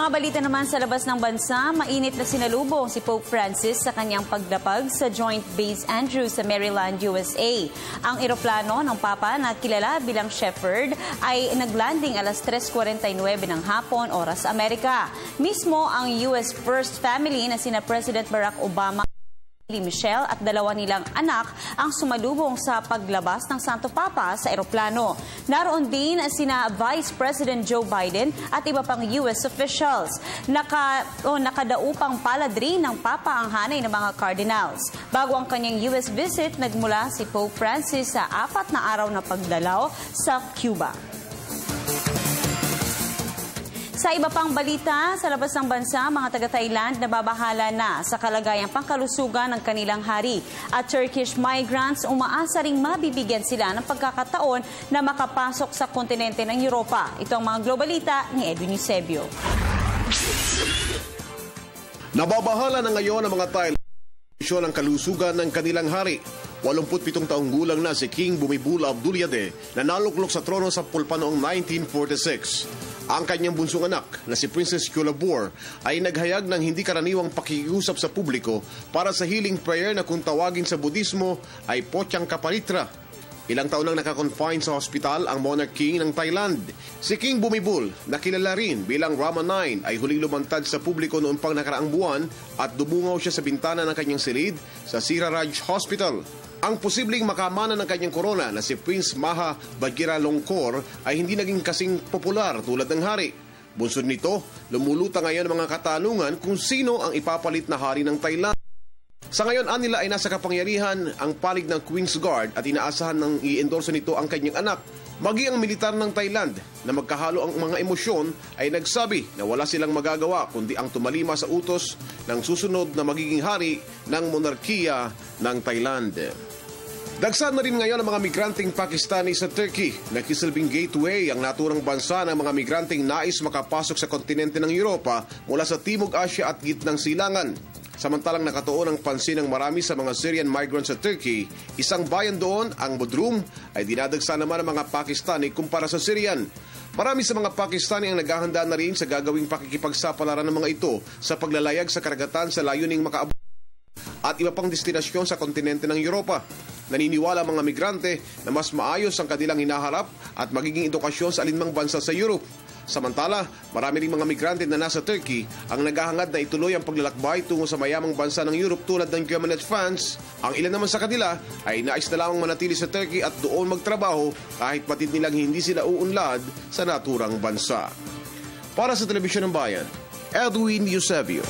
Mga balita naman sa labas ng bansa, mainit na sinalubong si Pope Francis sa kanyang pagdapag sa Joint Base Andrews sa Maryland, USA. Ang eroplano ng Papa na kilala bilang Shepherd ay naglanding alas 3:49 ng hapon, oras Amerika. Mismo ang US First Family na sina President Barack Obama, Michelle at dalawa nilang anak ang sumalubong sa paglabas ng Santo Papa sa eroplano. Naroon din sina Vice President Joe Biden at iba pang US officials. Nakadaupang paladri ng Papa ang hanay ng mga cardinals. Bago ang kanyang US visit, nagmula si Pope Francis sa 4 na araw na pagdalaw sa Cuba. Sa iba pang balita, sa labas ng bansa, mga taga-Thailand nababahala na sa kalagayang pangkalusugan ng kanilang hari. At Turkish migrants umaasa ring mabibigyan sila ng pagkakataon na makapasok sa kontinente ng Europa. Ito ang mga globalita ni Edwin Eusebio. Nababahala na ngayon ang mga Thailand ng kalusugan ng kanilang hari. 87 taong gulang na si King Bhumibol Adulyadej na naluklok sa trono sa Pulpa noong 1946. Ang kanyang bunsong anak na si Princess Kulabor ay naghayag ng hindi karaniwang pakikiusap sa publiko para sa healing prayer na kung tawagin sa Budismo ay Pochang Kapalitra. Ilang taon nang nakakonfine sa hospital ang Monarch King ng Thailand. Si King Bhumibol, na kilala rin bilang Rama IX, ay huling lumantad sa publiko noong pang nakaraang buwan at dumungaw siya sa bintana ng kanyang silid sa Siraraj Hospital. Ang posibleng makamana ng kanyang korona na si Prince Maha Vajiralongkorn ay hindi naging kasing popular tulad ng hari. Bunsod nito, lumulutang ngayon ang mga katanungan kung sino ang ipapalit na hari ng Thailand. Sa ngayon, anila ay nasa kapangyarihan ang panig ng Queen's Guard at inaasahan ng i-endorse nito ang kanyang anak. Maging ang militar ng Thailand na magkahalo ang mga emosyon ay nagsabi na wala silang magagawa kundi ang tumalima sa utos ng susunod na magiging hari ng monarkiya ng Thailand. Dagsa na rin ngayon ang mga migranteng Pakistani sa Turkey. Nagsisilbing gateway ang naturang bansa ng mga migranteng nais makapasok sa kontinente ng Europa mula sa Timog Asya at Gitnang Silangan. Samantalang nakatuon ang pansin ng marami sa mga Syrian migrants sa Turkey, isang bayan doon, ang Bodrum, ay dinadagsa naman ng mga Pakistani kumpara sa Syrian. Marami sa mga Pakistani ang naghahanda na rin sa gagawing pakikipagsapalaran ng mga ito sa paglalayag sa karagatan sa layuning makaabot at iba pang destinasyon sa kontinente ng Europa. Naniniwala ang mga migrante na mas maayos ang kanilang hinaharap at magiging edukasyon sa alinmang bansa sa Europe. Samantala, marami ring mga migrante na nasa Turkey ang naghahangad na ituloy ang paglalakbay tungo sa mayamang bansa ng Europe tulad ng Germany at France. Ang ilan naman sa kanila ay nais na lamang manatili sa Turkey at doon magtrabaho kahit patid nilang hindi sila uunlad sa naturang bansa. Para sa Telebisyon ng Bayan, Edwin Eusebio.